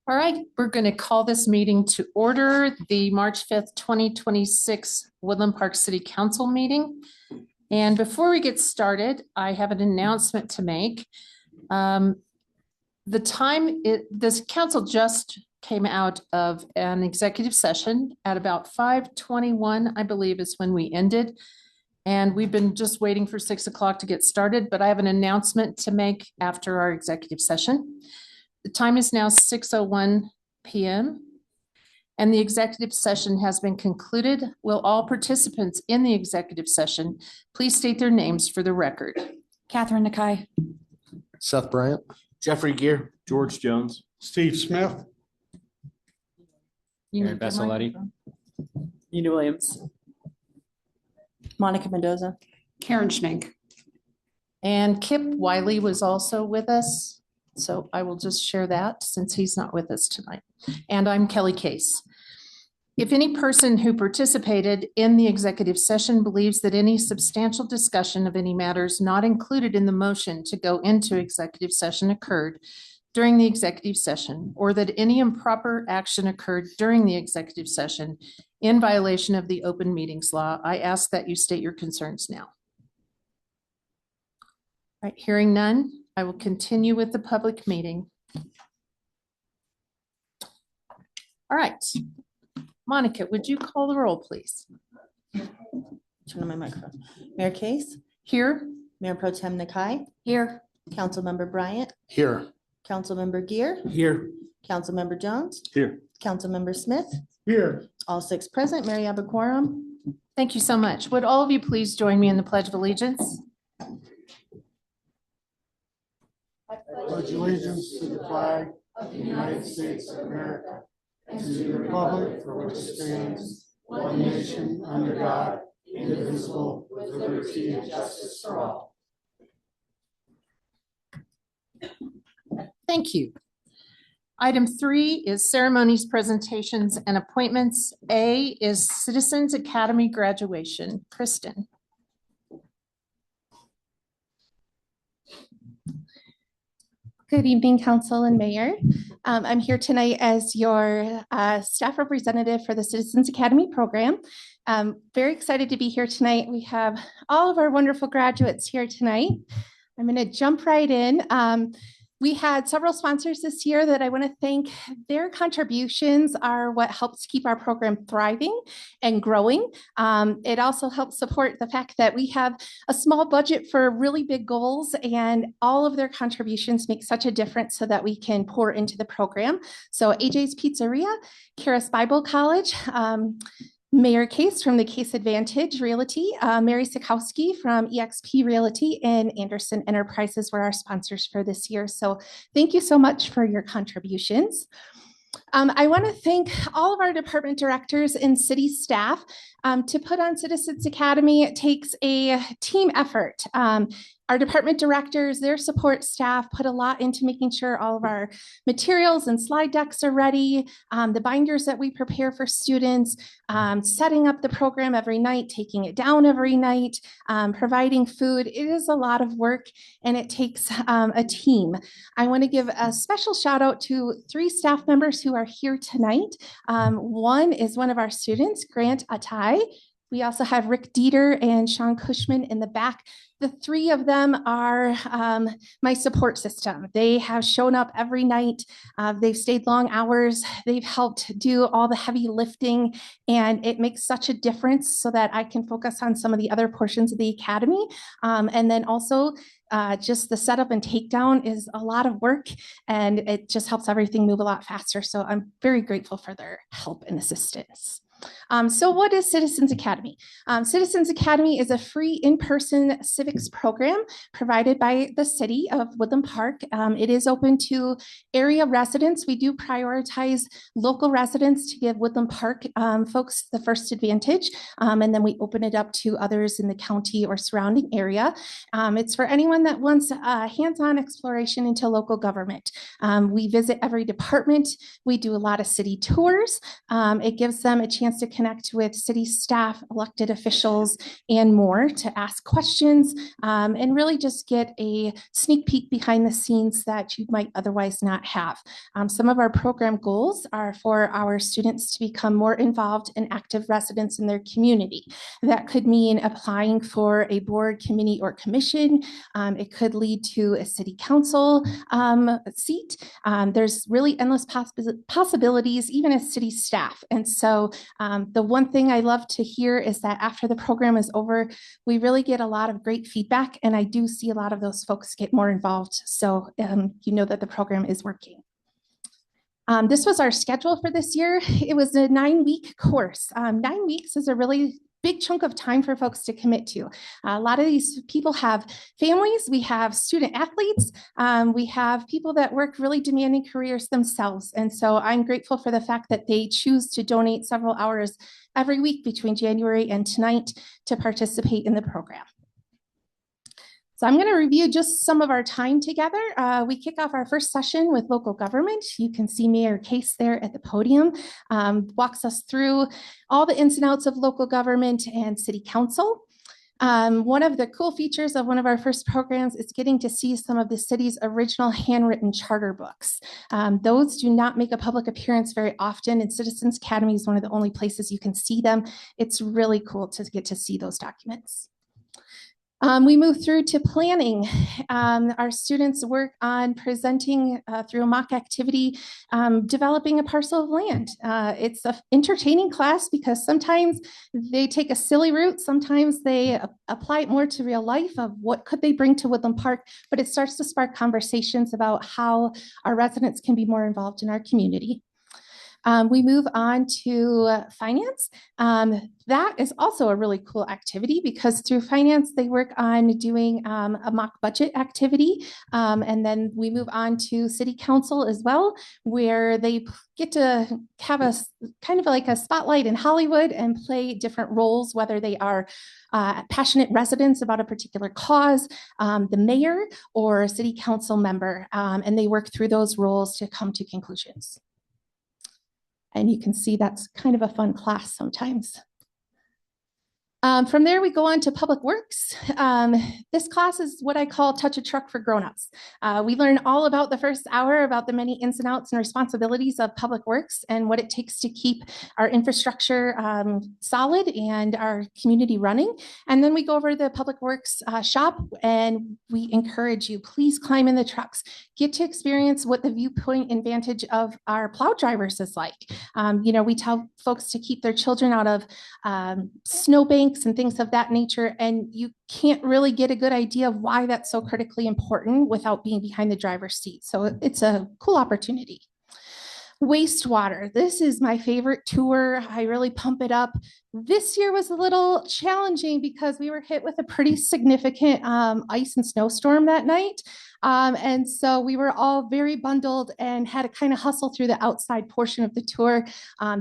All right, we're going to call this meeting to order, the March 5th, 2026 Woodland Park City Council meeting. And before we get started, I have an announcement to make. This council just came out of an executive session at about 5:21, I believe is when we ended. And we've been just waiting for 6 o'clock to get started, but I have an announcement to make after our executive session. The time is now 6:01 p.m. and the executive session has been concluded. Will all participants in the executive session please state their names for the record? Catherine Nakai. Seth Bryant. Jeffrey Gear. George Jones. Steve Smith. Aaron Bassoletti. Una Williams. Monica Mendoza. Karen Schmink. And Kip Wiley was also with us. So I will just share that since he's not with us tonight. And I'm Kelly Case. If any person who participated in the executive session believes that any substantial discussion of any matters not included in the motion to go into executive session occurred during the executive session, or that any improper action occurred during the executive session in violation of the open meetings law, I ask that you state your concerns now. All right, hearing none, I will continue with the public meeting. All right. Monica, would you call the roll, please? Turn on my microphone. Mayor Case. Here. Mayor Pro Tem Nakai. Here. Councilmember Bryant. Here. Councilmember Gear. Here. Councilmember Jones. Here. Councilmember Smith. Here. All six present. Mayor, you have a quorum. Thank you so much. Would all of you please join me in the Pledge of Allegiance? I pledge allegiance to the flag of the United States of America and to the republic for which it stands, one nation under God, indivisible, with liberty and justice for all. Thank you. Item 3 is ceremonies, presentations, and appointments. A is Citizens Academy graduation. Kristen. Good evening, Council and Mayor. I'm here tonight as your staff representative for the Citizens Academy program. Very excited to be here tonight. We have all of our wonderful graduates here tonight. I'm going to jump right in. We had several sponsors this year that I want to thank. Their contributions are what helps keep our program thriving and growing. It also helps support the fact that we have a small budget for really big goals, and all of their contributions make such a difference so that we can pour into the program. So AJ's Pizzeria, Charis Bible College, Mayor Case from the Case Advantage Realty, Mary Sikowski from eXp Realty, and Anderson Enterprises were our sponsors for this year. So thank you so much for your contributions. I want to thank all of our department directors and city staff. To put on Citizens Academy, it takes a team effort. Our department directors, their support staff put a lot into making sure all of our materials and slide decks are ready, the binders that we prepare for students, setting up the program every night, taking it down every night, providing food. It is a lot of work and it takes a team. I want to give a special shout out to 3 staff members who are here tonight. One is one of our students, Grant Atai. We also have Rick Dieter and Sean Cushman in the back. The 3 of them are my support system. They have shown up every night. They've stayed long hours. They've helped do all the heavy lifting, and it makes such a difference so that I can focus on some of the other portions of the academy. And then also just the setup and takedown is a lot of work, and it just helps everything move a lot faster. So I'm very grateful for their help and assistance. So what is Citizens Academy? Citizens Academy is a free in-person civics program provided by the city of Woodland Park. It is open to area residents. We do prioritize local residents to give Woodland Park folks the first advantage, and then we open it up to others in the county or surrounding area. It's for anyone that wants hands-on exploration into local government. We visit every department. We do a lot of city tours. It gives them a chance chance to connect with city staff, elected officials, and more to ask questions and really just get a sneak peek behind the scenes that you might otherwise not have. Some of our program goals are for our students to become more involved and active residents in their community. That could mean applying for a board, committee, or commission. It could lead to a city council seat. There's really endless possibilities, even as city staff. And so the one thing I love to hear is that after the program is over, we really get a lot of great feedback. And I do see a lot of those folks get more involved. So you know that the program is working. This was our schedule for this year. It was a 9-week course. 9 weeks is a really big chunk of time for folks to commit to. A lot of these people have families. We have student athletes. We have people that work really demanding careers themselves. And so I'm grateful for the fact that they choose to donate several hours every week between January and tonight to participate in the program. So I'm going to review just some of our time together. We kick off our first session with local government. You can see Mayor Case there at the podium, walks us through all the ins and outs of local government and city council. One of the cool features of one of our first programs is getting to see some of the city's original handwritten charter books. Those do not make a public appearance very often, and Citizens Academy is one of the only places you can see them. It's really cool to get to see those documents. We move through to planning. Our students work on presenting through a mock activity, developing a parcel of land. It's an entertaining class because sometimes they take a silly route, sometimes they apply it more to real life of what could they bring to Woodland Park, but it starts to spark conversations about how our residents can be more involved in our community. We move on to finance. That is also a really cool activity because through finance, they work on doing a mock budget activity. And then we move on to city council as well, where they get to have a kind of like a spotlight in Hollywood and play different roles, whether they are passionate residents about a particular cause, the mayor, or a city council member. And they work through those roles to come to conclusions. And you can see that's kind of a fun class sometimes. From there, we go on to public works. This class is what I call touch a truck for grownups. We learn all about the first hour, about the many ins and outs and responsibilities of public works and what it takes to keep our infrastructure solid and our community running. And then we go over to the public works shop and we encourage you, please climb in the trucks, get to experience what the viewpoint and vantage of our plow drivers is like. You know, we tell folks to keep their children out of snowbanks and things of that nature. And you can't really get a good idea of why that's so critically important without being behind the driver's seat. So it's a cool opportunity. Wastewater. This is my favorite tour. I really pump it up. This year was a little challenging because we were hit with a pretty significant ice and snowstorm that night. And so we were all very bundled and had to kind of hustle through the outside portion of the tour.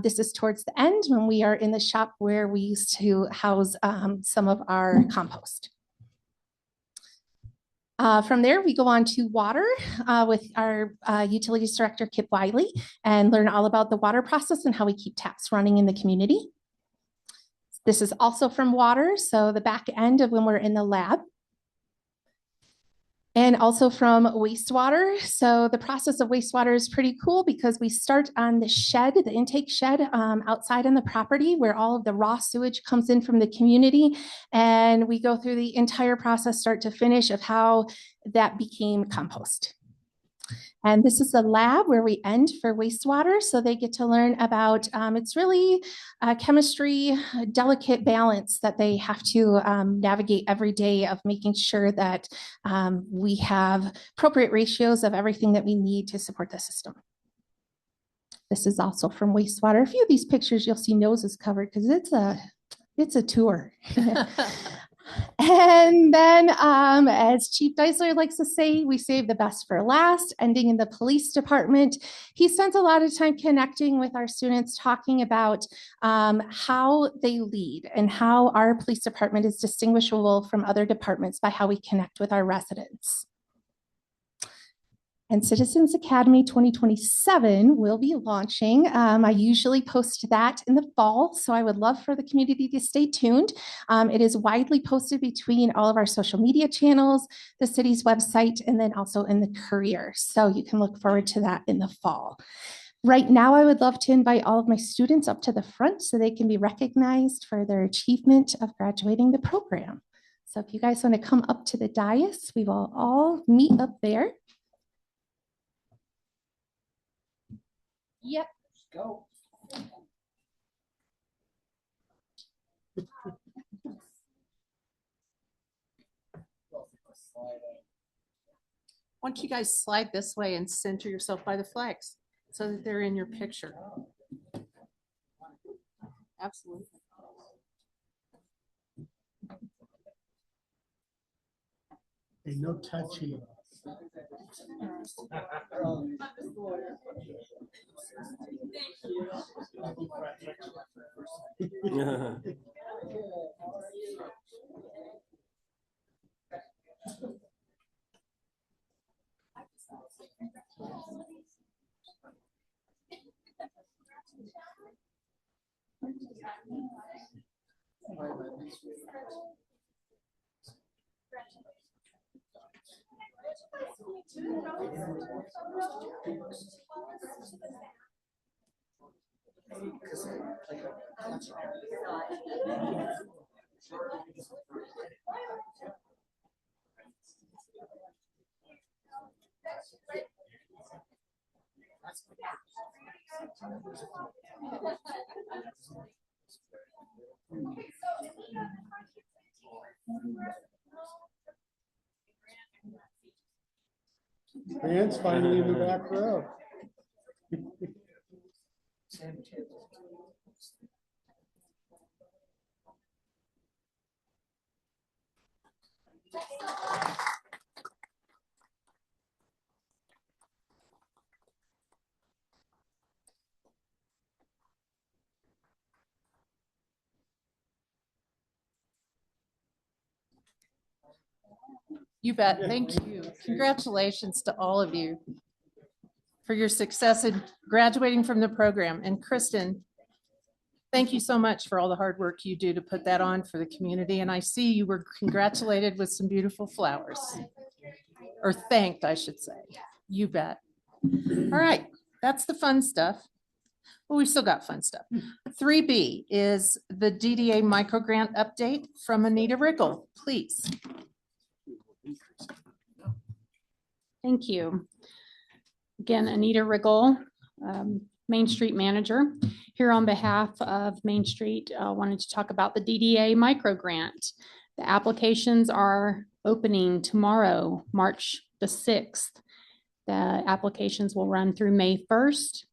This is towards the end when we are in the shop where we used to house some of our compost. From there, we go on to water with our utilities director, Kip Wiley, and learn all about the water process and how we keep taps running in the community. This is also from water, so the back end of when we're in the lab. And also from wastewater. So the process of wastewater is pretty cool because we start on the shed, the intake shed outside on the property where all of the raw sewage comes in from the community. And we go through the entire process, start to finish, of how that became compost. And this is a lab where we end for wastewater. So they get to learn about, it's really chemistry, a delicate balance that they have to navigate every day of making sure that we have appropriate ratios of everything that we need to support the system. This is also from wastewater. A few of these pictures, you'll see noses covered because it's a tour. And then, as Chief Deisler likes to say, we save the best for last, ending in the police department. He spends a lot of time connecting with our students, talking about how they lead and how our police department is distinguishable from other departments by how we connect with our residents. And Citizens Academy 2027 will be launching. I usually post that in the fall, so I would love for the community to stay tuned. It is widely posted between all of our social media channels, the city's website, and then also in the Courier. So you can look forward to that in the fall. Right now, I would love to invite all of my students up to the front so they can be recognized for their achievement of graduating the program. So if you guys want to come up to the dais, we will all meet up there. Yep. Go. Why don't you guys slide this way and center yourself by the flags so that they're in your picture? Absolutely. Hey, no touching. Grant's finally in the back row. You bet. Thank you. Congratulations to all of you for your success in graduating from the program. And Kristen, thank you so much for all the hard work you do to put that on for the community. And I see you were congratulated with some beautiful flowers, or thanked, I should say. You bet. All right, that's the fun stuff. Well, we still got fun stuff. 3B is the DDA microgrant update from Anita Riggle, please. Thank you. Again, Anita Riggle, Main Street Manager. Here on behalf of Main Street, wanted to talk about the DDA microgrant. The applications are opening tomorrow, March the 6th. The applications will run through May 1st.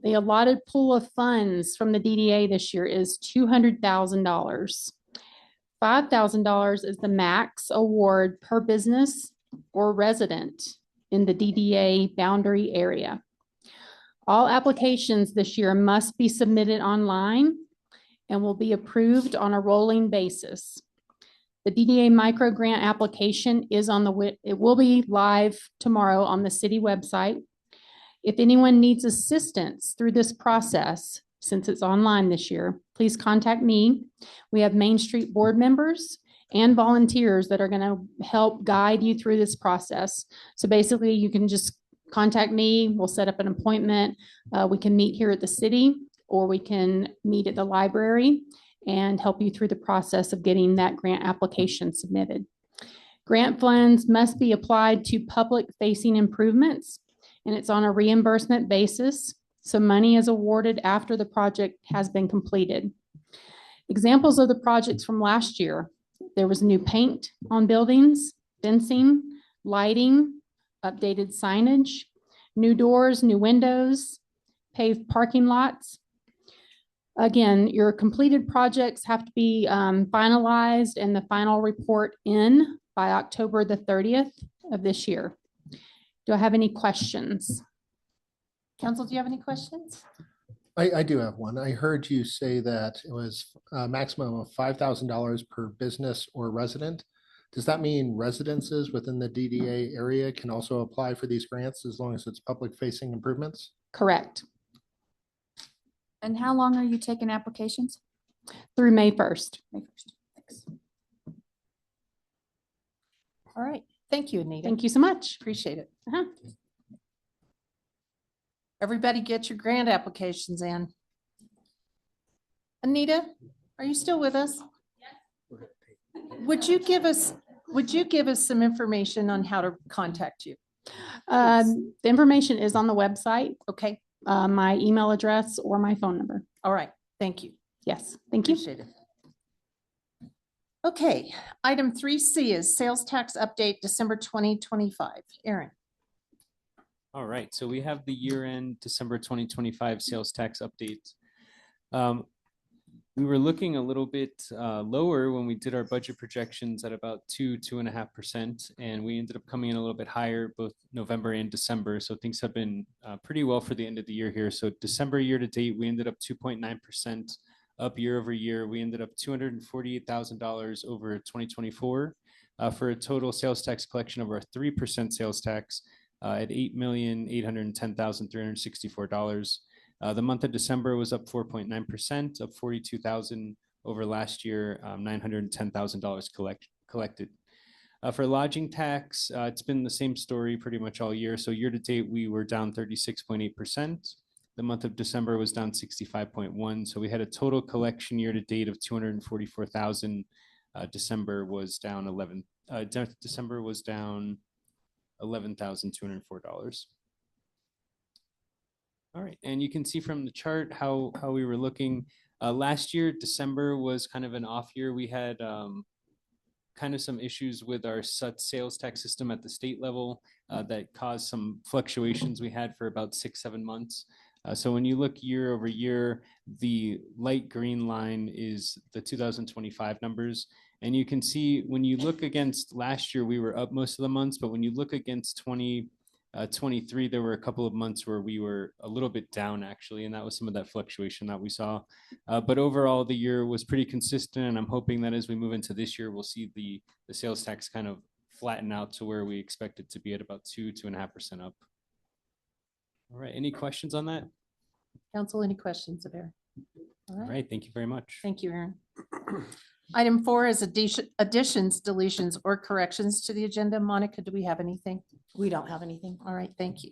The allotted pool of funds from the DDA this year is $200,000. $5,000 is the max award per business or resident in the DDA boundary area. All applications this year must be submitted online and will be approved on a rolling basis. The DDA microgrant application is it will be live tomorrow on the city website. If anyone needs assistance through this process, since it's online this year, please contact me. We have Main Street board members and volunteers that are going to help guide you through this process. So basically, you can just contact me. We'll set up an appointment. We can meet here at the city, or we can meet at the library and help you through the process of getting that grant application submitted. Grant funds must be applied to public-facing improvements, and it's on a reimbursement basis. So money is awarded after the project has been completed. Examples of the projects from last year: there was new paint on buildings, fencing, lighting, updated signage, new doors, new windows, paved parking lots. Again, your completed projects have to be finalized and the final report in by October the 30th of this year. Do I have any questions? Council, do you have any questions? I do have one. I heard you say that it was a maximum of $5,000 per business or resident. Does that mean residences within the DDA area can also apply for these grants as long as it's public facing improvements? Correct. And how long are you taking applications? Through May 1st. May 1st. Thanks. All right. Thank you, Anita. Thank you so much. Appreciate it. Uh-huh. Everybody get your grant applications in. Anita, are you still with us? Would you give us some information on how to contact you? The information is on the website, Okay, my email address or my phone number. all right. Thank you. Yes, thank you. Appreciate it. Okay, item 3C is sales tax update December 2025. Aaron. All right, so we have the year-end December 2025 sales tax update. We were looking a little bit lower when we did our budget projections at about 2.5%, and we ended up coming in a little bit higher both November and December. So things have been pretty well for the end of the year here. So December year to date, we ended up 2.9% up year over year. We ended up $248,000 over 2024 for a total sales tax collection of our 3% sales tax at $8,810,364. The month of December was up 4.9%, up 42,000 over last year, $910,000 collected. For lodging tax, it's been the same story pretty much all year. So year to date, we were down 36.8%. The month of December was down 65.1. So we had a total collection year to date of 244,000. December was down $11,204. All right, and you can see from the chart how we were looking. Last year, December was kind of an off year. We had kind of some issues with our sales tax system at the state level that caused some fluctuations we had for about 6-7 months. So when you look year over year, the light green line is the 2025 numbers. And you can see when you look against last year, we were up most of the months, but when you look against 2023, there were a couple of months where we were a little bit down actually, and that was some of that fluctuation that we saw. But overall, the year was pretty consistent, and I'm hoping that as we move into this year, we'll see the sales tax kind of flatten out to where we expect it to be at about 2.5% up. All right, any questions on that? Council, any questions of Aaron? All All right, right, thank you very much. thank you, Aaron. Item 4 is additions, deletions, or corrections to the agenda. Monica, do we have anything? We don't have anything. All right, thank you.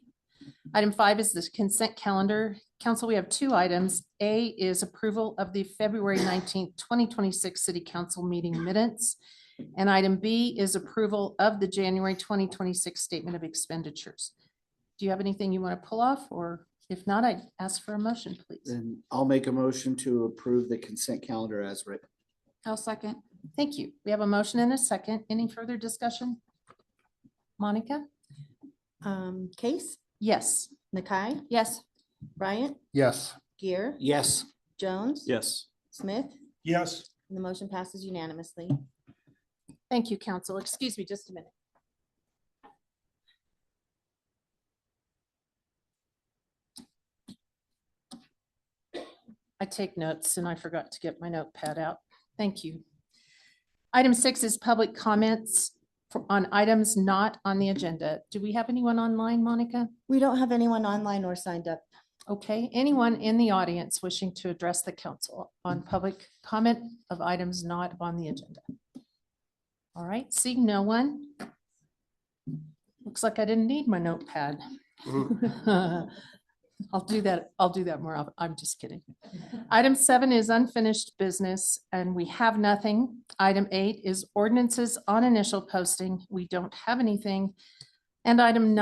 Item 5 is the consent calendar. Council, we have 2 items. A is approval of the February 19th, 2026 City Council meeting minutes. And item B is approval of the January 2026 Statement of Expenditures. Do you have anything you want to pull off, or if not, I'd ask for a motion, please. Then I'll make a motion to approve the consent calendar as written. I'll second. Thank you. We have a motion and a second. Any further discussion? Monica? Case, Yes. Nakai, Yes. Bryant, Yes. Gear, Yes. Jones. Yes. Smith, Yes. and the motion passes unanimously. Thank you, council. Excuse me just a minute. I take notes and I forgot to get my notepad out. Thank you. Item 6 is public comments on items not on the agenda. Do we have anyone online, Monica? We don't have anyone online or signed up. Okay, anyone in the audience wishing to address the council on public comment of items not on the agenda? All right, seeing no one. Looks like I didn't need my notepad. I'll do that more often. I'm just kidding. Item 7 is unfinished business, and we have nothing. Item 8 is ordinances on initial posting. We don't have anything. And item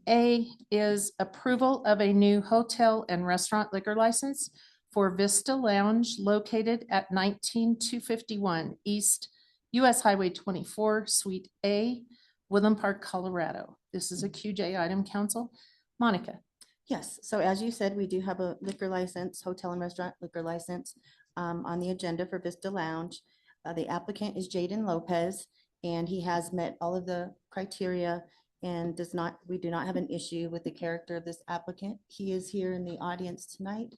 A is approval of a new hotel and restaurant liquor license for Vista Lounge located at 19251 East US Highway 24, Suite A, Woodland Park, Colorado. This is a QJ item, council. Monica. Yes, so as you said, we do have a liquor license, hotel and restaurant liquor license on the agenda for Vista Lounge. The applicant is Jaden Lopez, and he has met all of the criteria and we do not have an issue with the character of this applicant. He is here in the audience tonight.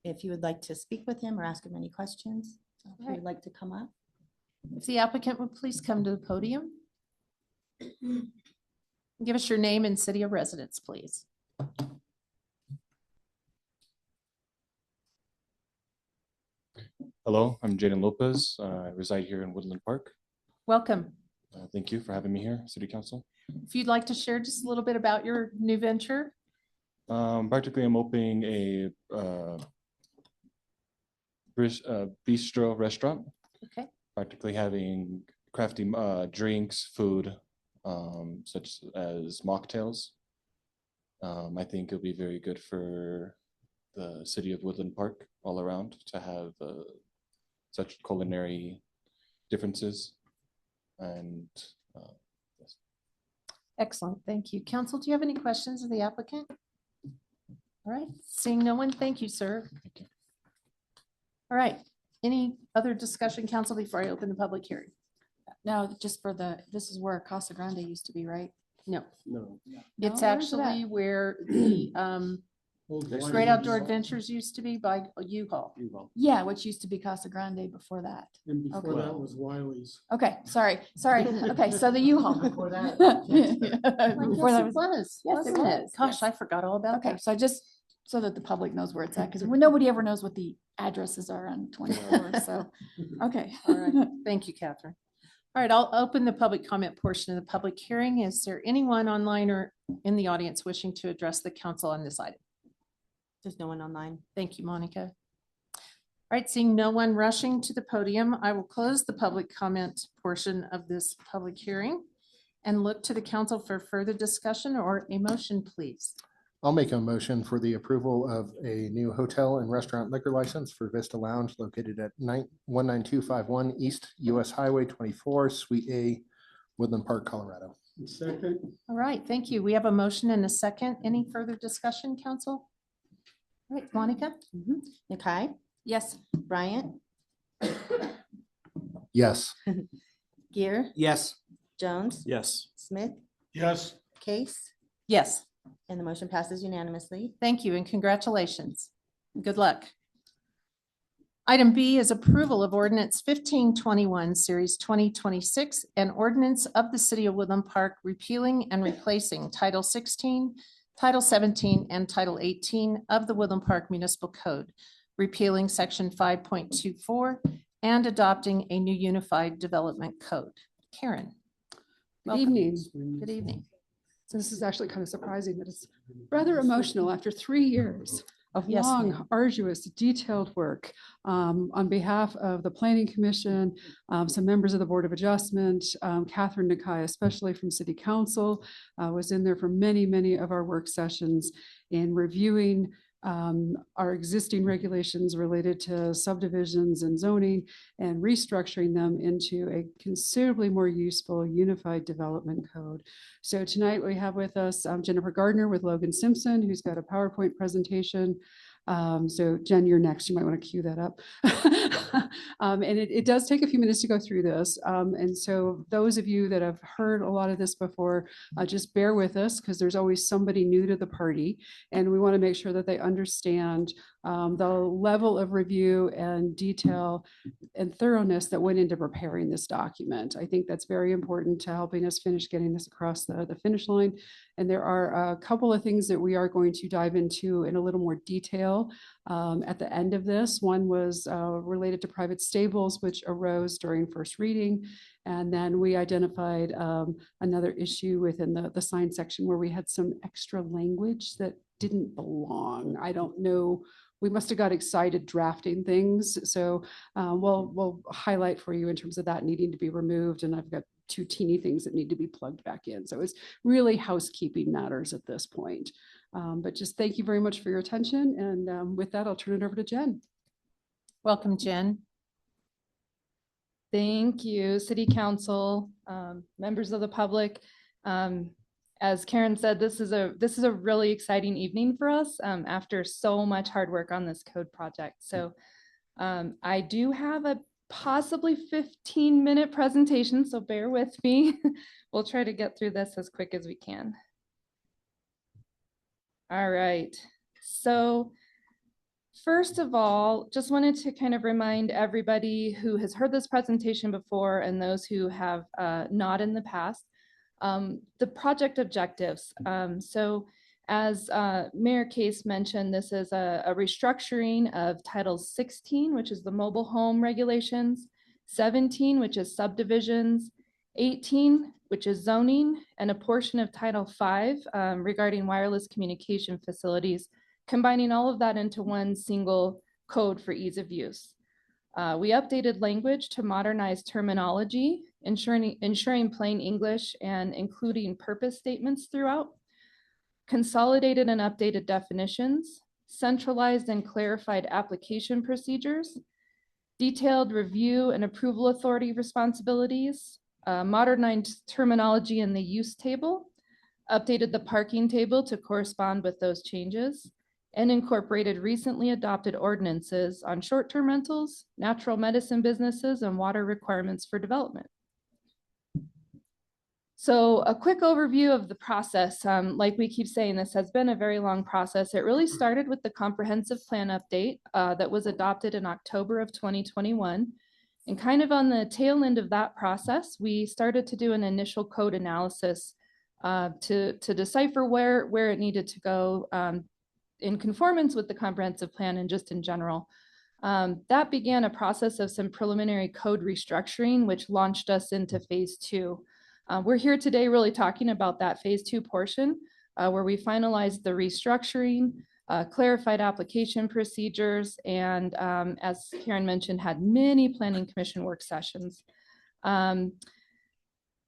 If you would like to speak with him or ask him any questions, if you would like to come up. If the applicant would please come to the podium. Give us your name and city of residence, please. Hello, I'm Jaden Lopez. I reside here in Woodland Park. Welcome. Thank you for having me here, City Council. If you'd like to share just a little bit about your new venture. Practically, I'm opening a bistro restaurant. Okay. Practically having crafty drinks, food, such as mocktails. I think it'll be very good for the city of Woodland Park all around to have such culinary differences. And yes. Excellent. Thank you. Council, do you have any questions of the applicant? All right. Seeing no one, thank you, sir. Thank you. All right. Any other discussion, council, before I open the public hearing? No, just for this is where Casa Grande used to be, right? No, No. it's No, where's it at? actually where the Great Outdoor Adventures used to be by U-Haul. Yeah, which used to be Casa Grande before that. And before Okay. that was Wiley's. Okay, sorry. Okay, so the U-Haul. Before that. Before that was, was, Yes, it wasn't it? was, Gosh, yes. I forgot all about okay, that. so just so that the public knows where it's at, because nobody ever knows what the addresses are on 24, so, okay. All right. Thank you, Catherine. All right, I'll open the public comment portion of the public hearing. Is there anyone online or in the audience wishing to address the council on this item? There's no one online. Thank you, Monica. All right, seeing no one rushing to the podium, I will close the public comment portion of this public hearing and look to the council for further discussion or a motion, please. I'll make a motion for the approval of a new hotel and restaurant liquor license for Vista Lounge located at 19251 East US Highway 24, Suite A, Woodland Park, Colorado. Second. All right, thank you. We have a motion and a second. Any further discussion, council? All right, Monica? Nakai, Yes. Bryant, Yes. Gear, Yes. Jones, Yes. Smith, Yes. Case, Yes. and the motion passes unanimously. Thank you and congratulations. Good luck. Item B is approval of ordinance 1521, series 2026, an ordinance of the city of Woodland Park repealing and replacing Title 16, Title 17, and Title 18 of the Woodland Park Municipal Code, repealing section 5.24 and adopting a new unified development code. Karen. Good welcome. evening. Good evening. So this is actually kind of surprising that it's rather emotional after 3 years of Yes, long, ma'am. arduous, detailed work on behalf of the Planning Commission, some members of the Board of Adjustment, Catherine Nakai, especially from City Council, was in there for many, many of our work sessions in reviewing our existing regulations related to subdivisions and zoning and restructuring them into a considerably more useful unified development code. So tonight we have with us Jennifer Gardner with Logan Simpson, who's got a PowerPoint presentation. So Jen, you're next. You might want to cue that up. And it does take a few minutes to go through this. And so those of you that have heard a lot of this before, just bear with us because there's always somebody new to the party. And we want to make sure that they understand the level of review and detail and thoroughness that went into preparing this document. I think that's very important to helping us finish getting this across the finish line. And there are a couple of things that we are going to dive into in a little more detail at the end of this. One was related to private stables, which arose during first reading. And then we identified another issue within the sign section where we had some extra language that didn't belong. I don't know. We must have got excited drafting things. So we'll highlight for you in terms of that needing to be removed. And I've got 2 teeny things that need to be plugged back in. So it's really housekeeping matters at this point. But just thank you very much for your attention. And with that, I'll turn it over to Jen. Welcome, Jen. Thank you, City Council, members of the public. As Karen said, this is a really exciting evening for us after so much hard work on this code project. So I do have a possibly 15-minute presentation, so bear with me. We'll try to get through this as quick as we can. All right, so First of all, just wanted to kind of remind everybody who has heard this presentation before and those who have not in the past, the project objectives. So as Mayor Case mentioned, this is a restructuring of Title 16, which is the mobile home regulations, 17, which is subdivisions, 18, which is zoning, and a portion of Title 5 regarding wireless communication facilities, combining all of that into one single code for ease of use. We updated language to modernize terminology, ensuring plain English and including purpose statements throughout, consolidated and updated definitions, centralized and clarified application procedures, detailed review and approval authority responsibilities, modernized terminology in the use table, updated the parking table to correspond with those changes, and incorporated recently adopted ordinances on short-term rentals, natural medicine businesses, and water requirements for development. So a quick overview of the process. Like we keep saying, this has been a very long process. It really started with the comprehensive plan update that was adopted in October of 2021. And kind of on the tail end of that process, we started to do an initial code analysis to decipher where it needed to go in conformance with the comprehensive plan and just in general. That began a process of some preliminary code restructuring, which launched us into phase 2. We're here today really talking about that phase 2 portion where we finalized the restructuring, clarified application procedures, and as Karen mentioned, had many planning commission work sessions.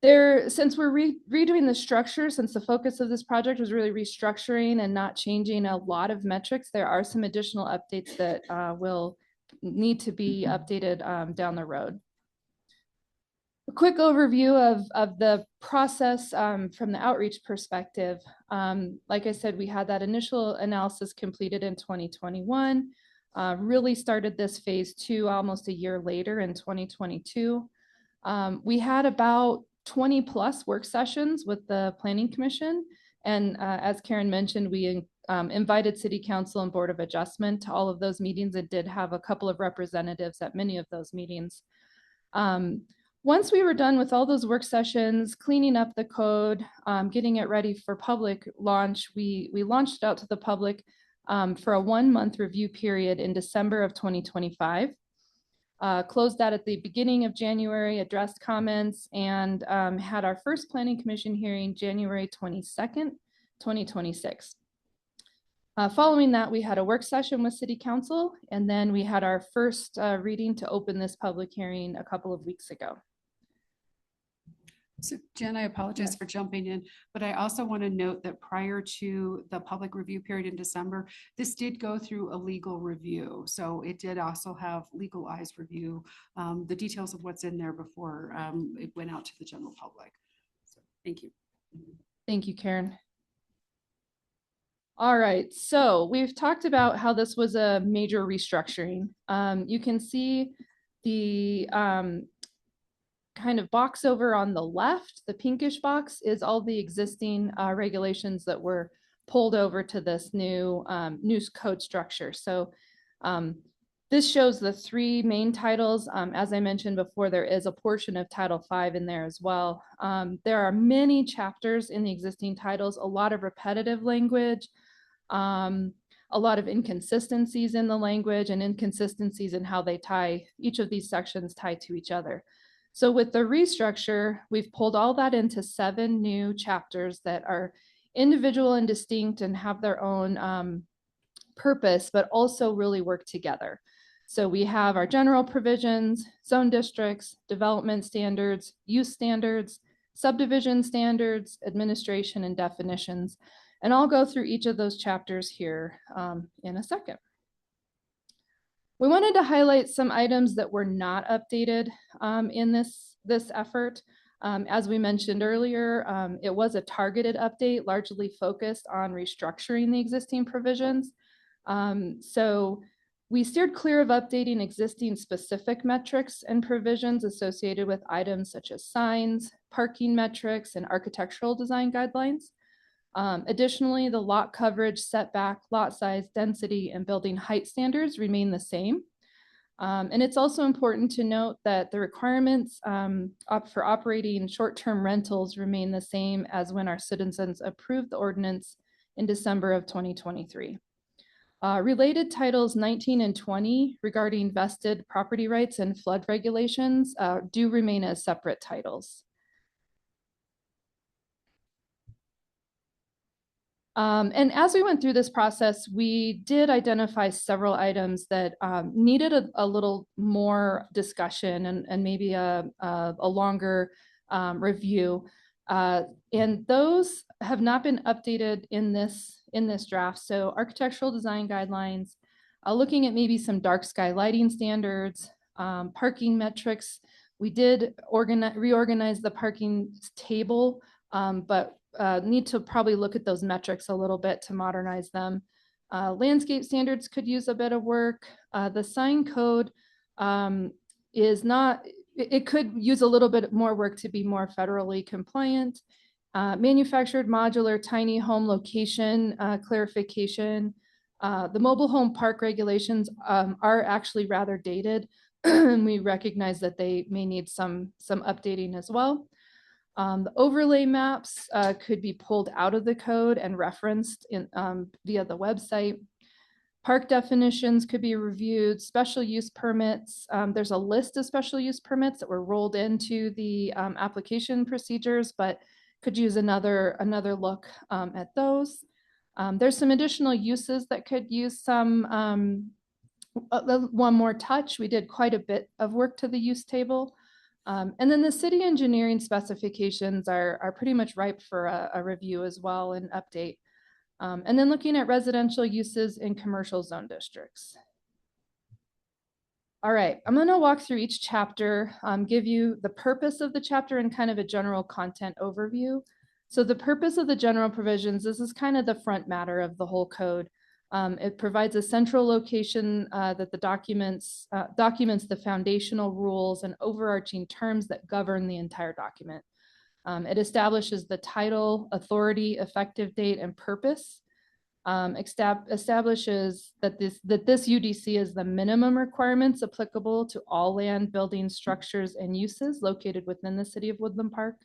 Since we're redoing the structure, since the focus of this project was really restructuring and not changing a lot of metrics, there are some additional updates that will need to be updated down the road. A quick overview of the process from the outreach perspective. Like I said, we had that initial analysis completed in 2021, really started this phase 2 almost a year later in 2022. We had about 20 plus work sessions with the Planning Commission. And as Karen mentioned, we invited City Council and Board of Adjustment to all of those meetings and did have a couple of representatives at many of those meetings. Once we were done with all those work sessions, cleaning up the code, getting it ready for public launch, we launched it out to the public for a 1-month review period in December of 2025. Closed that at the beginning of January, addressed comments, and had our first Planning Commission hearing January 22nd, 2026. Following that, we had a work session with City Council, and then we had our first reading to open this public hearing a couple of weeks ago. So Jen, I apologize for jumping in, but I also want to note that prior to the public review period in December, this did go through a legal review. So it did also have legal eyes review the details of what's in there before it went out to the general public. So thank you. Thank you, Karen. All right, so we've talked about how this was a major restructuring. You can see the kind of box over on the left, the pinkish box, is all the existing regulations that were pulled over to this new code structure. So this shows the 3 main titles. As I mentioned before, there is a portion of Title 5 in there as well. There are many chapters in the existing titles, a lot of repetitive language, a lot of inconsistencies in the language and inconsistencies in how they tie, each of these sections tie to each other. So with the restructure, we've pulled all that into 7 new chapters that are individual and distinct and have their own purpose, but also really work together. So we have our general provisions, zone districts, development standards, use standards, subdivision standards, administration, and definitions. And I'll go through each of those chapters here in a second. We wanted to highlight some items that were not updated in this effort. As we mentioned earlier, it was a targeted update, largely focused on restructuring the existing provisions. So we steered clear of updating existing specific metrics and provisions associated with items such as signs, parking metrics, and architectural design guidelines. Additionally, the lot coverage, setback, lot size, density, and building height standards remain the same. And it's also important to note that the requirements for operating short-term rentals remain the same as when our citizens approved the ordinance in December of 2023. Related titles 19 and 20 regarding vested property rights and flood regulations do remain as separate titles. And as we went through this process, we did identify several items that needed a little more discussion and maybe a longer review. And those have not been updated in this draft. So architectural design guidelines, looking at maybe some dark sky lighting standards, parking metrics. We did reorganize the parking table, but need to probably look at those metrics a little bit to modernize them. Landscape standards could use a bit of work. The sign code is not, it could use a little bit more work to be more federally compliant. Manufactured modular tiny home location clarification. The mobile home park regulations are actually rather dated. And we recognize that they may need some updating as well. The overlay maps could be pulled out of the code and referenced in, via the website. Park definitions could be reviewed, special use permits. There's a list of special use permits that were rolled into the application procedures, but could use another look at those. There's some additional uses that could use some, one more touch. We did quite a bit of work to the use table. And then the city engineering specifications are pretty much ripe for a review as well and update. And then looking at residential uses in commercial zone districts. All right, I'm going to walk through each chapter, give you the purpose of the chapter and kind of a general content overview. So the purpose of the general provisions, this is kind of the front matter of the whole code. It provides a central location that the documents the foundational rules and overarching terms that govern the entire document. It establishes the title, authority, effective date, and purpose. Establishes that this UDC is the minimum requirements applicable to all land, buildings, structures, and uses located within the city of Woodland Park.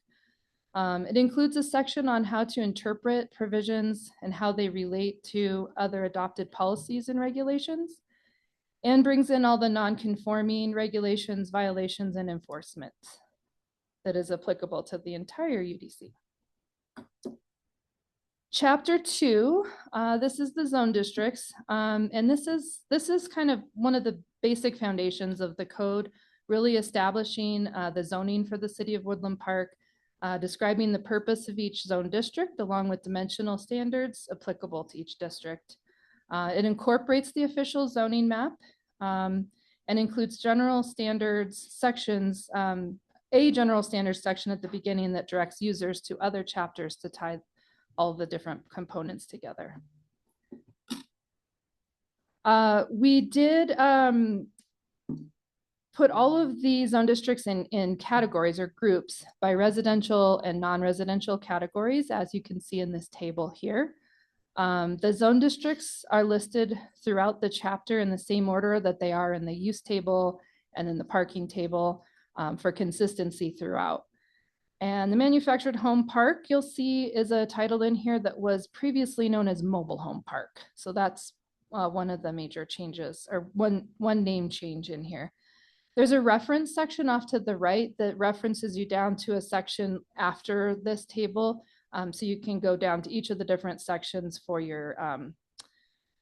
It includes a section on how to interpret provisions and how they relate to other adopted policies and regulations, and brings in all the non-conforming regulations, violations, and enforcement that is applicable to the entire UDC. Chapter 2, this is the zone districts, and this is kind of one of the basic foundations of the code, really establishing the zoning for the city of Woodland Park, describing the purpose of each zone district along with dimensional standards applicable to each district. It incorporates the official zoning map and includes general standards sections, a general standards section at the beginning that directs users to other chapters to tie all the different components together. We did put all of the zone districts in categories or groups by residential and non-residential categories, as you can see in this table here. The zone districts are listed throughout the chapter in the same order that they are in the use table and in the parking table for consistency throughout. And the manufactured home park, you'll see, is a title in here that was previously known as mobile home park. So that's one of the major changes, or one name change in here. There's a reference section off to the right that references you down to a section after this table. So you can go down to each of the different sections for your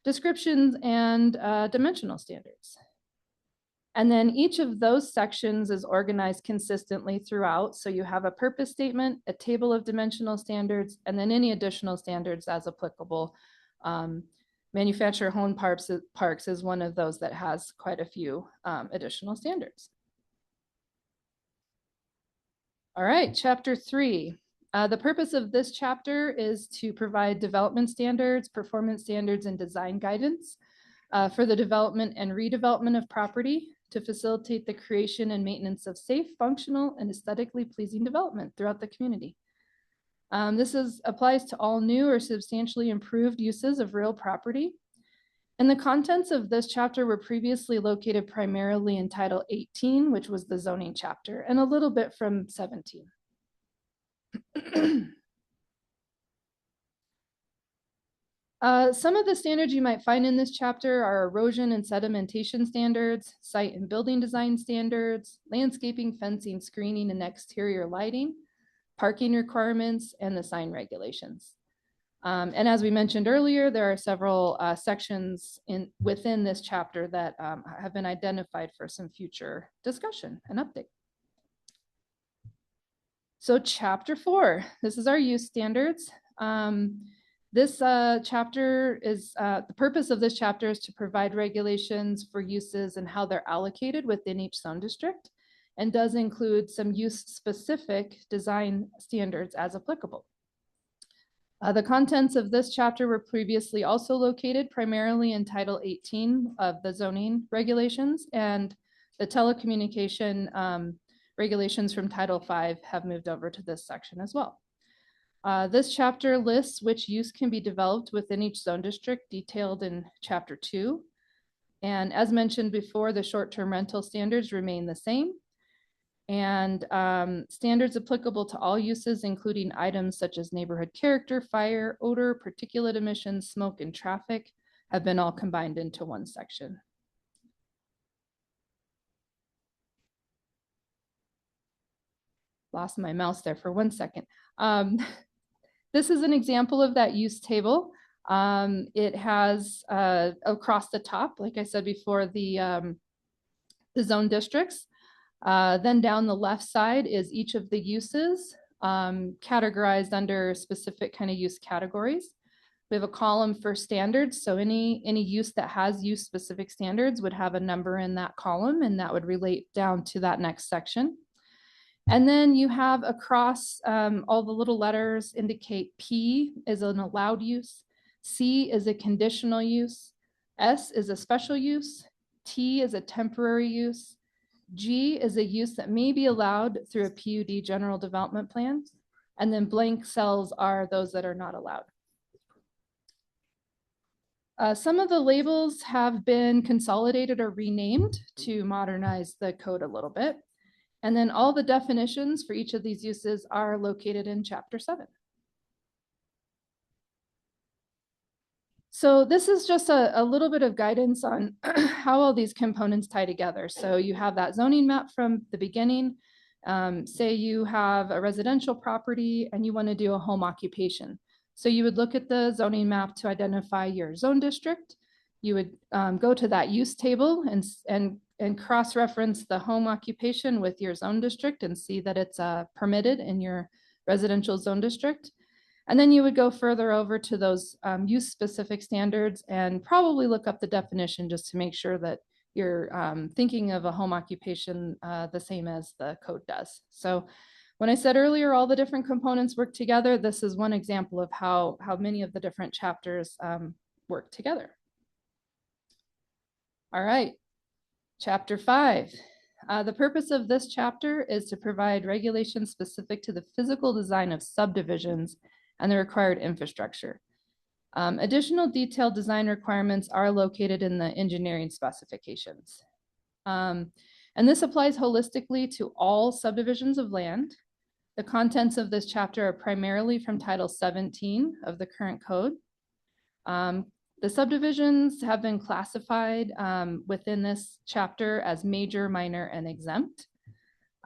descriptions and dimensional standards. And then each of those sections is organized consistently throughout. So you have a purpose statement, a table of dimensional standards, and then any additional standards as applicable. Manufactured home parks is one of those that has quite a few additional standards. All right, chapter 3. The purpose of this chapter is to provide development standards, performance standards, and design guidance for the development and redevelopment of property to facilitate the creation and maintenance of safe, functional, and aesthetically pleasing development throughout the community. Applies to all new or substantially improved uses of real property. And the contents of this chapter were previously located primarily in Title 18, which was the zoning chapter, and a little bit from 17. Some of the standards you might find in this chapter are erosion and sedimentation standards, site and building design standards, landscaping, fencing, screening, and exterior lighting, parking requirements, and the sign regulations. And as we mentioned earlier, there are several sections within this chapter that have been identified for some future discussion and update. So chapter 4, this is our use standards. This chapter is, the purpose of this chapter is to provide regulations for uses and how they're allocated within each zone district, and does include some use-specific design standards as applicable. The contents of this chapter were previously also located primarily in Title 18 of the zoning regulations, and the telecommunication regulations from Title 5 have moved over to this section as well. This chapter lists which use can be developed within each zone district, detailed in Chapter 2. And as mentioned before, the short-term rental standards remain the same. And standards applicable to all uses, including items such as neighborhood character, fire, odor, particulate emissions, smoke, and traffic, have been all combined into one section. Lost my mouse there for 1 second. This is an example of that use table. It has across the top, like I said before, the zone districts. Then down the left side is each of the uses categorized under specific kind of use categories. We have a column for standards. So any use that has use specific standards would have a number in that column, and that would relate down to that next section. And then you have across all the little letters indicate P is an allowed use, C is a conditional use, S is a special use, T is a temporary use, G is a use that may be allowed through a PUD general development plan, and then blank cells are those that are not allowed. Some of the labels have been consolidated or renamed to modernize the code a little bit. And then all the definitions for each of these uses are located in Chapter 7. So this is just a little bit of guidance on how all these components tie together. So you have that zoning map from the beginning. Say you have a residential property and you want to do a home occupation. So you would look at the zoning map to identify your zone district. You would go to that use table and cross-reference the home occupation with your zone district and see that it's permitted in your residential zone district. And then you would go further over to those use-specific standards and probably look up the definition just to make sure that you're thinking of a home occupation the same as the code does. So when I said earlier, all the different components work together, this is one example of how many of the different chapters work together. All right, Chapter 5. The purpose of this chapter is to provide regulations specific to the physical design of subdivisions and the required infrastructure. Additional detailed design requirements are located in the engineering specifications. And this applies holistically to all subdivisions of land. The contents of this chapter are primarily from Title 17 of the current code. The subdivisions have been classified within this chapter as major, minor, and exempt.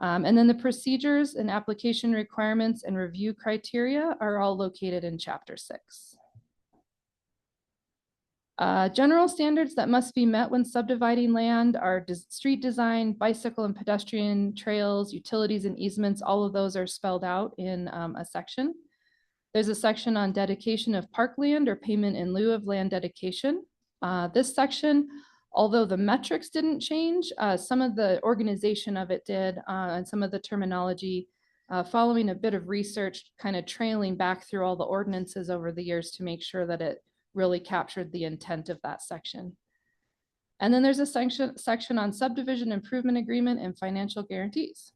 And then the procedures and application requirements and review criteria are all located in Chapter 6. General standards that must be met when subdividing land are street design, bicycle and pedestrian trails, utilities and easements. All of those are spelled out in a section. There's a section on dedication of parkland or payment in lieu of land dedication. This section, although the metrics didn't change, some of the organization of it did, and some of the terminology, following a bit of research, kind of trailing back through all the ordinances over the years to make sure that it really captured the intent of that section. And then there's a section on subdivision improvement agreement and financial guarantees.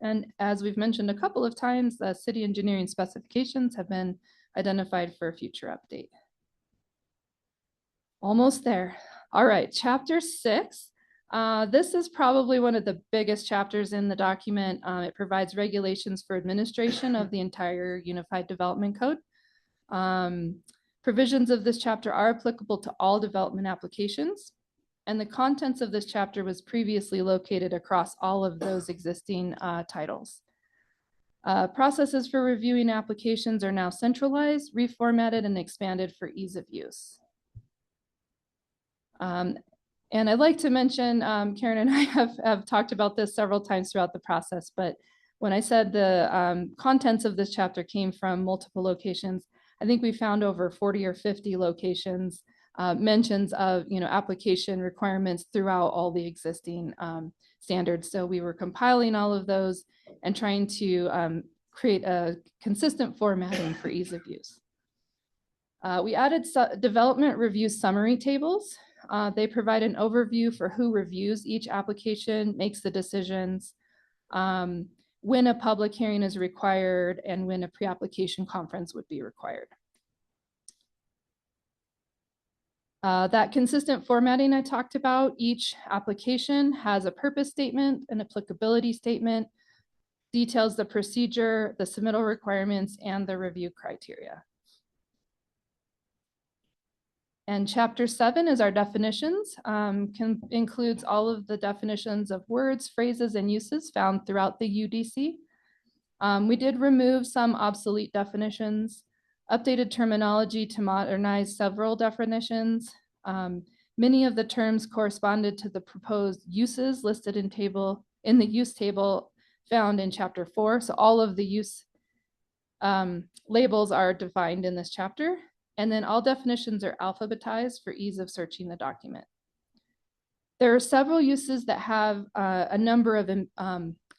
And as we've mentioned a couple of times, the city engineering specifications have been identified for a future update. Almost there. All right, chapter 6. This is probably one of the biggest chapters in the document. It provides regulations for administration of the entire Unified Development Code. Provisions of this chapter are applicable to all development applications, and the contents of this chapter was previously located across all of those existing titles. Processes for reviewing applications are now centralized, reformatted, and expanded for ease of use. And I'd like to mention, Karen and I have talked about this several times throughout the process, but when I said the contents of this chapter came from multiple locations, I think we found over 40 or 50 locations, mentions of application requirements throughout all the existing standards. So we were compiling all of those and trying to create a consistent formatting for ease of use. We added development review summary tables. They provide an overview for who reviews each application, makes the decisions, when a public hearing is required, and when a pre-application conference would be required. That consistent formatting I talked about, each application has a purpose statement, an applicability statement, details the procedure, the submittal requirements, and the review criteria. And chapter 7 is our definitions, includes all of the definitions of words, phrases, and uses found throughout the UDC. We did remove some obsolete definitions, updated terminology to modernize several definitions. Many of the terms corresponded to the proposed uses listed in the use table found in chapter 4. So all of the use labels are defined in this chapter. And then all definitions are alphabetized for ease of searching the document. There are several uses that have a number of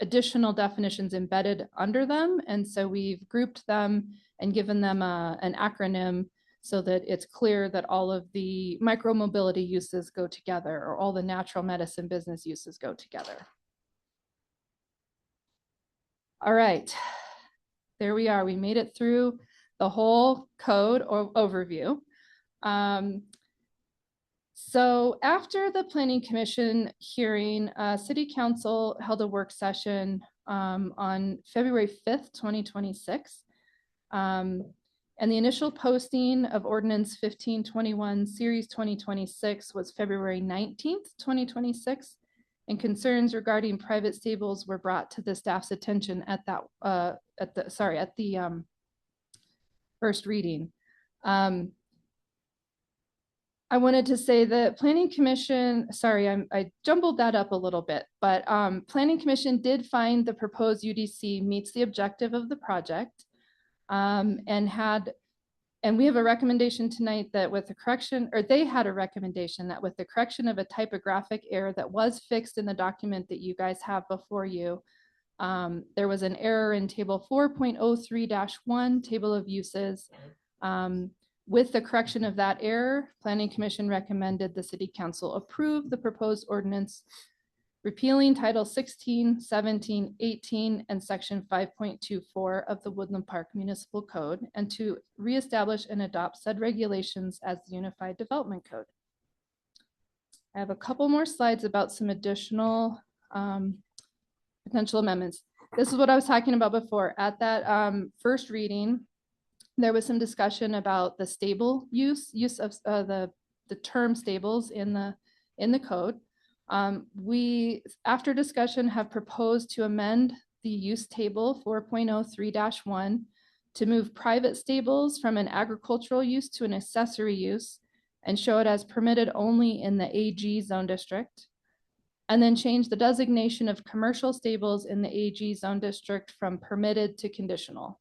additional definitions embedded under them. And so we've grouped them and given them an acronym so that it's clear that all of the micromobility uses go together, or all the natural medicine business uses go together. All right, there we are. We made it through the whole code overview. So after the Planning Commission hearing, City Council held a work session on February 5th, 2026. And the initial posting of Ordinance 1521 Series 2026 was February 19th, 2026. And concerns regarding private stables were brought to the staff's attention at the first reading. I wanted to say that Planning Commission, I jumbled that up a little bit, but Planning Commission did find the proposed UDC meets the objective of the project, and we have a recommendation tonight that with the correction, or they had a recommendation that with the correction of a typographic error that was fixed in the document that you guys have before you, there was an error in table 4.03-1, table of uses. With the correction of that error, Planning Commission recommended the City Council approve the proposed ordinance repealing Title 16, 17, 18, and Section 5.24 of the Woodland Park Municipal Code, and to reestablish and adopt said regulations as the Unified Development Code. I have a couple more slides about some additional potential amendments. This is what I was talking about before. At that first reading, there was some discussion about the stable use of the term stables in the code. We, after discussion, have proposed to amend the use table 4.03-1 to move private stables from an agricultural use to an accessory use and show it as permitted only in the AG zone district, and then change the designation of commercial stables in the AG zone district from permitted to conditional.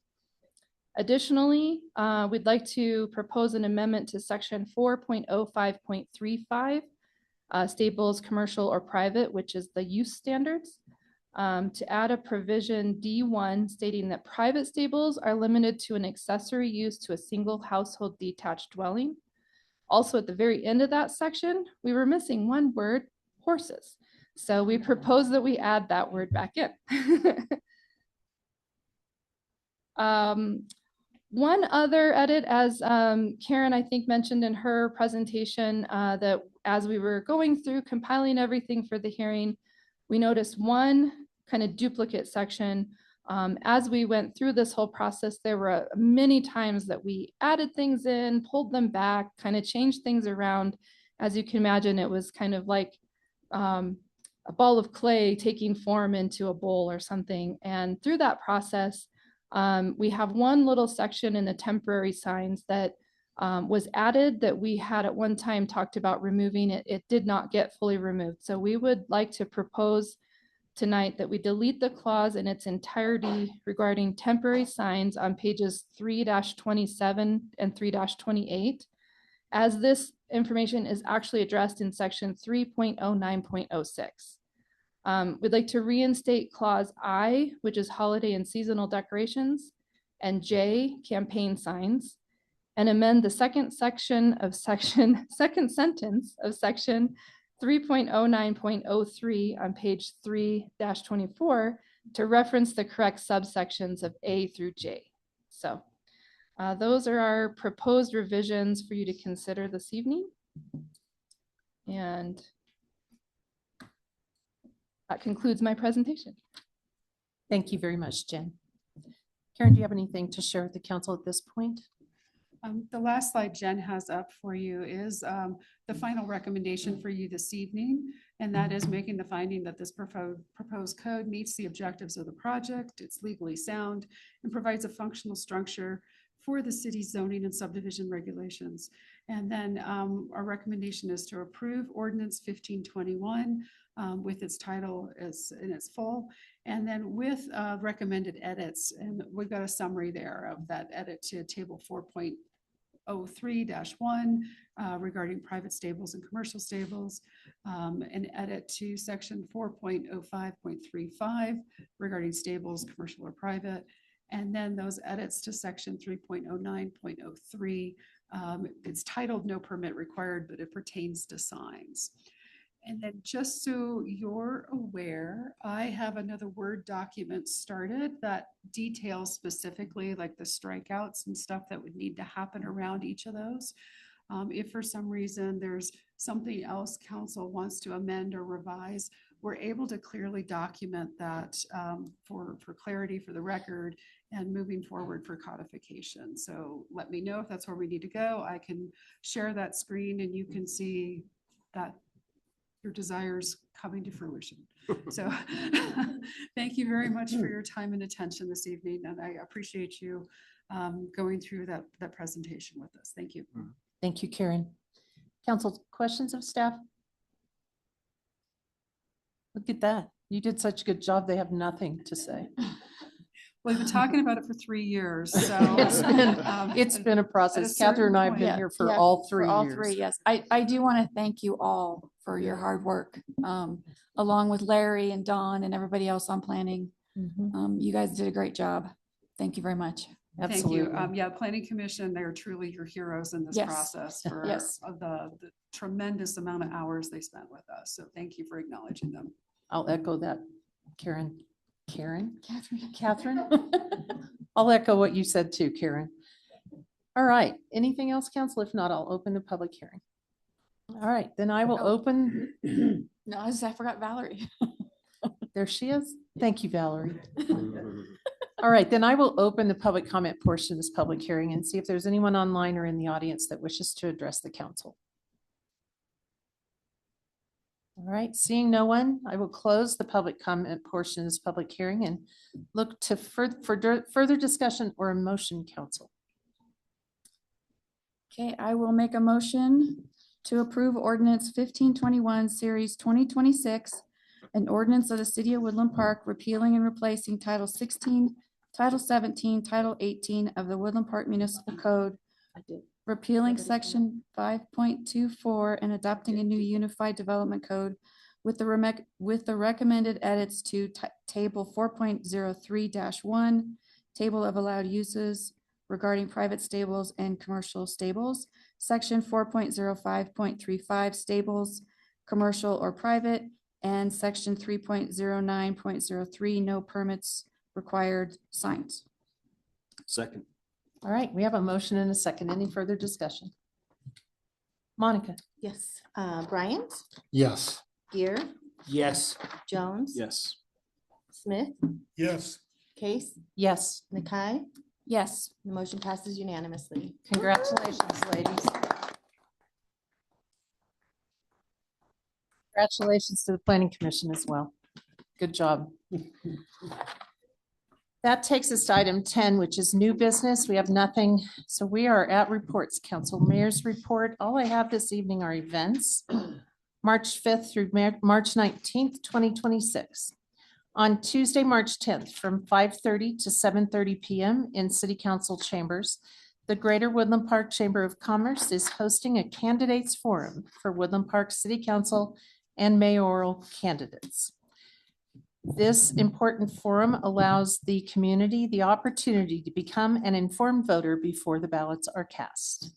Additionally, we'd like to propose an amendment to section 4.05.35, stables, commercial or private, which is the use standards, to add a provision D1 stating that private stables are limited to an accessory use to a single household detached dwelling. Also, at the very end of that section, we were missing one word, horses. So we propose that we add that word back in. One other edit, as Karen, I think, mentioned in her presentation, that as we were going through compiling everything for the hearing, we noticed one kind of duplicate section. As we went through this whole process, there were many times that we added things in, pulled them back, kind of changed things around. As you can imagine, it was kind of like a ball of clay taking form into a bowl or something. And through that process, we have one little section in the temporary signs that was added that we had at one time talked about removing it. It did not get fully removed. So we would like to propose tonight that we delete the clause in its entirety regarding temporary signs on pages 3-27 and 3-28, as this information is actually addressed in section 3.09.06. We'd like to reinstate clause I, which is holiday and seasonal decorations, and J, campaign signs, and amend the second sentence of section 3.09.03 on page 3-24 to reference the correct subsections of A through J. So those are our proposed revisions for you to consider this evening. And that concludes my presentation. Thank you very much, Jen. Karen, do you have anything to share with the council at this point? The last slide Jen has up for you is the final recommendation for you this evening, and that is making the finding that this proposed code meets the objectives of the project, it's legally sound, and provides a functional structure for the city's zoning and subdivision regulations. And then our recommendation is to approve ordinance 1521 with its title as in its full, and then with recommended edits. And we've got a summary there of that edit to table 4.03-1 regarding private stables and commercial stables, an edit to section 4.05.35 regarding stables, commercial or private, and then those edits to section 3.09.03. It's titled no permit required, but it pertains to signs. And then just so you're aware, I have another Word document started that details specifically like the strikeouts and stuff that would need to happen around each of those. If for some reason there's something else council wants to amend or revise, we're able to clearly document that for clarity for the record and moving forward for codification. So let me know if that's where we need to go. I can share that screen and you can see that your desires coming to fruition. So thank you very much for your time and attention this evening. And I appreciate you going through that presentation with us. Thank you. Thank you, Karen. Council, questions of staff? Look at that. You did such a good job. They have nothing to say. We've been talking about it for 3 years, so. It's been a process. Catherine and I have been here for all 3 years. Yes. I do want to thank you all for your hard work, along with Larry and Dawn and everybody else on planning. You guys did a great job. Thank you very much. Absolutely. Thank you. Yeah, Planning Commission, they're truly your heroes in this process for the tremendous amount of hours they spent with us. So thank you for acknowledging them. I'll echo that, Catherine. I'll echo what you said too, Karen. All right. Anything else, council? If not, I'll open the public hearing. All right, then I will open. No, I forgot Valerie. There she is. Thank you, Valerie. All right, then I will open the public comment portion of this public hearing and see if there's anyone online or in the audience that wishes to address the council. All right, seeing no one, I will close the public comment portion of this public hearing and look to further discussion or a motion, council. Okay, I will make a motion to approve ordinance 1521 series 2026, an ordinance of the city of Woodland Park repealing and replacing Title 16, Title 17, Title 18 of the Woodland Park Municipal Code, repealing section 5.24 and adopting a new unified development code with the recommended edits to table 4.03-1, table of allowed uses regarding private stables and commercial stables, section 4.05.35 stables, commercial or private, and section 3.09.03 no permits required signs. Second. All right, we have a motion and a second. Any further discussion? Monica? Yes. Bryant, Yes. Gear, Yes. Jones. Yes. Smith, Yes. Case, Yes. Nakai. Yes. The motion passes unanimously. Congratulations, ladies. Congratulations to the Planning Commission as well. Good job. That takes us to item 10, which is new business. We have nothing. So we are at reports, council mayor's report. All I have this evening are events. March 5th through March 19th, 2026. On Tuesday, March 10th, from 5:30 to 7:30 PM in City Council chambers, the Greater Woodland Park Chamber of Commerce is hosting a candidates forum for Woodland Park City Council and mayoral candidates. This important forum allows the community the opportunity to become an informed voter before the ballots are cast.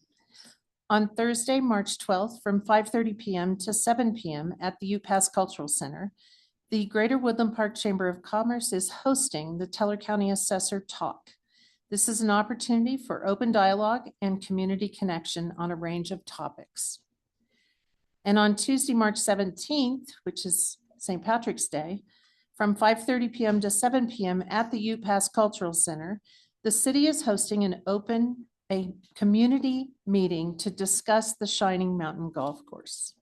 On Thursday, March 12th, from 5:30 PM to 7 PM at the UPass Cultural Center, the Greater Woodland Park Chamber of Commerce is hosting the Teller County Assessor Talk. This is an opportunity for open dialogue and community connection on a range of topics. And on Tuesday, March 17th, which is St. Patrick's Day, from 5:30 PM to 7 PM at the UPass Cultural Center, the city is hosting a community meeting to discuss the Shining Mountain Golf Course.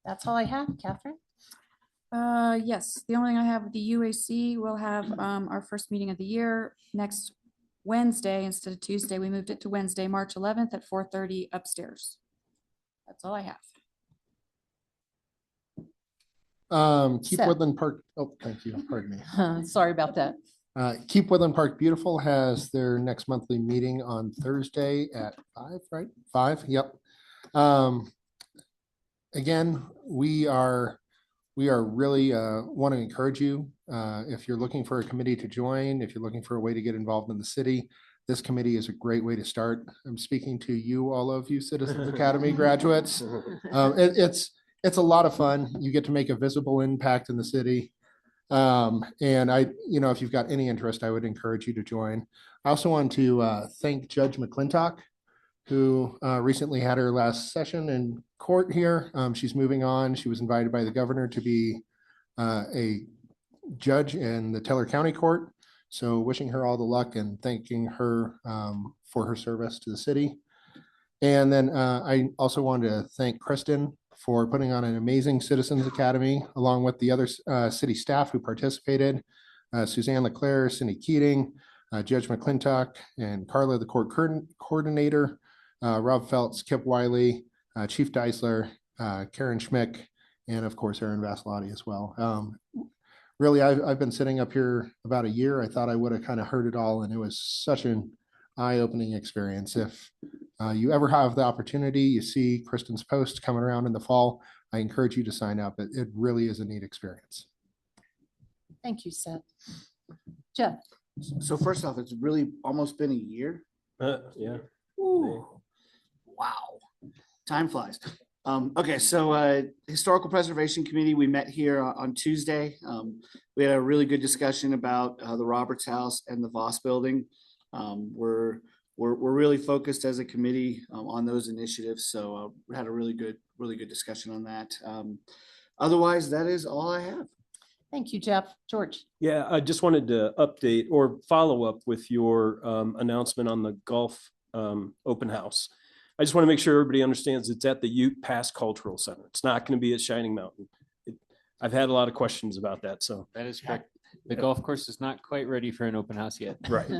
That's all I have, Catherine. Yes, the only thing I have with the UAC, we'll have our first meeting of the year next Wednesday instead of Tuesday. We moved it to Wednesday, March 11th at 4:30 upstairs. That's all I have. Keep Seth. Woodland Park, oh, thank you, pardon me. Sorry about that. Keep Woodland Park Beautiful has their next monthly meeting on Thursday at 5, right? 5, yep. Again, we are really want to encourage you. If you're looking for a committee to join, if you're looking for a way to get involved in the city, this committee is a great way to start. I'm speaking to you, all of you Citizens Academy graduates. It's a lot of fun. You get to make a visible impact in the city. And if you've got any interest, I would encourage you to join. I also want to thank Judge McClintock, who recently had her last session in court here. She's moving on. She was invited by the governor to be a judge in the Teller County Court. So wishing her all the luck and thanking her for her service to the city. And then I also wanted to thank Kristen for putting on an amazing Citizens Academy, along with the other city staff who participated, Suzanne Leclerc, Cindy Keating, Judge McClintock, and Carla, the court coordinator, Rob Feltz, Kip Wiley, Chief Deisler, Karen Schmick, and of course, Aaron Vasilati as well. Really, I've been sitting up here about a year. I thought I would have kind of heard it all, and it was such an eye-opening experience. If you ever have the opportunity, you see Kristen's post coming around in the fall, I encourage you to sign up. It really is a neat experience. Thank you, Seth. Jeff. So first off, it's really almost been a year. Yeah. Ooh. Wow. Time flies. Okay, so Historical Preservation Committee, we met here on Tuesday. We had a really good discussion about the Roberts House and the Voss Building. We're really focused as a committee on those initiatives. So we had a really good discussion on that. Otherwise, that is all I have. Thank you, Jeff. George. Yeah, I just wanted to update or follow up with your announcement on the golf open house. I just want to make sure everybody understands it's at the Ute Pass Cultural Center. It's not going to be at Shining Mountain. I've had a lot of questions about that. So That is correct. The golf course is not quite ready for an open house yet. Right.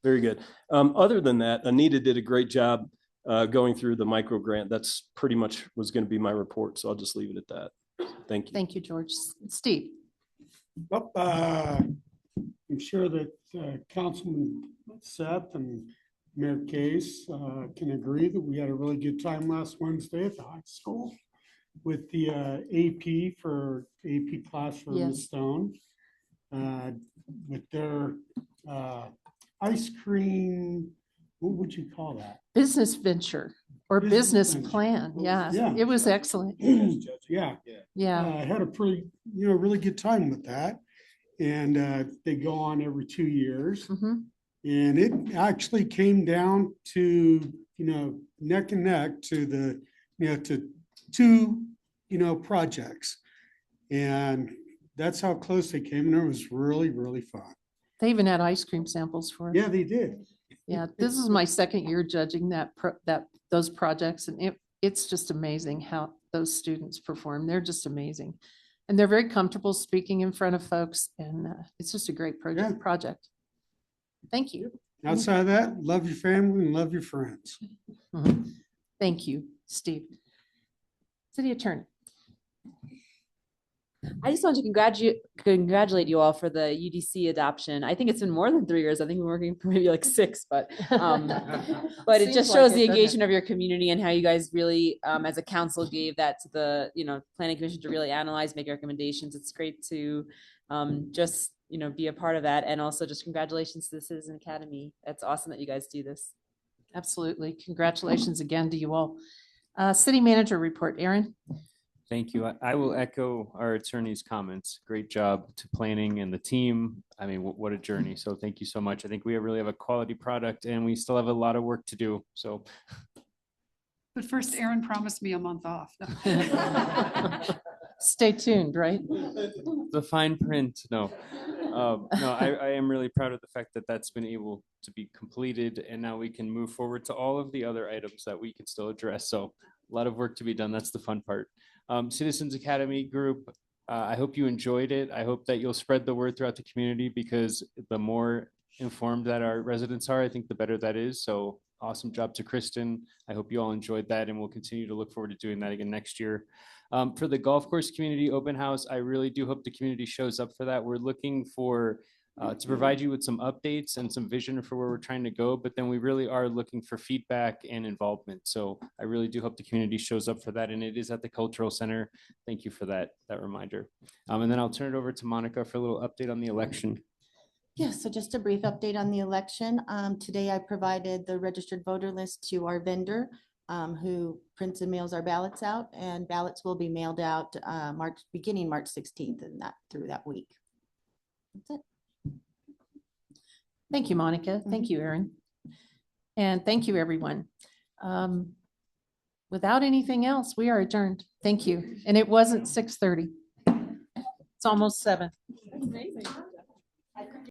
Very good. Other than that, Anita did a great job going through the micro grant. That's pretty much was going to be my report. So I'll just leave it at that. Thank you. Thank you, George. Steve. Well, I'm sure that Councilman Seth and Mayor Case can agree that we had a really good time last Wednesday at the high school with the AP for AP Classroom in Yes. Stone with their ice cream. What would you call that? Business venture or Business business venture. plan. Yeah, Yeah. it was excellent. Yeah. Yeah. I had a pretty, really good time with that. And they go on every 2 years. Mhm. And it actually came down to, neck and neck to to two, projects. And that's how close they came, and it was really, really fun. They even had ice cream samples for us. Yeah, they did. Yeah, this is my second year judging those projects, and it's just amazing how those students perform. They're just amazing. And they're very comfortable speaking in front of folks, and it's just a great Yeah. project. Thank you. Outside of that, love your family and love your friends. Mhm. Thank you, Steve. City Attorney. I just want to congratulate you all for the UDC adoption. I think it's been more than 3 years. I think we're working for maybe like 6, but it Seems just like shows it, the doesn't it? engagement of your community and how you guys really, as a council, gave that to the planning commission to really analyze, make recommendations. It's great to just be a part of that, and also just congratulations to the Citizen Academy. That's awesome that you guys do this. Absolutely. Congratulations again to you all. City Manager report, Aaron. Thank you. I will echo our attorney's comments. Great job to planning and the team. I mean, what a journey. So thank you so much. I think we really have a quality product and we still have a lot of work to do. So. But first, Aaron promised me a month off. Stay tuned, right? The fine print, no. I am really proud of the fact that that's been able to be completed, and now we can move forward to all of the other items that we can still address. So a lot of work to be done. That's the fun part. Citizens Academy group, I hope you enjoyed it. I hope that you'll spread the word throughout the community, because the more informed that our residents are, I think the better that is. So awesome job to Kristen. I hope you all enjoyed that, and we'll continue to look forward to doing that again next year. For the golf course community open house, I really do hope the community shows up for that. We're looking for to provide you with some updates and some vision for where we're trying to go, but then we really are looking for feedback and involvement. So I really do hope the community shows up for that, and it is at the Cultural Center. Thank you for that reminder. And then I'll turn it over to Monica for a little update on the election. Yeah, so just a brief update on the election. Today I provided the registered voter list to our vendor who prints and mails our ballots out, and ballots will be mailed out beginning March 16th and through that week. That's it. Thank you, Monica. Thank you, Aaron. And thank you, everyone. Without anything else, we are adjourned. Thank you. And it wasn't 6:30. It's almost 7. That's amazing.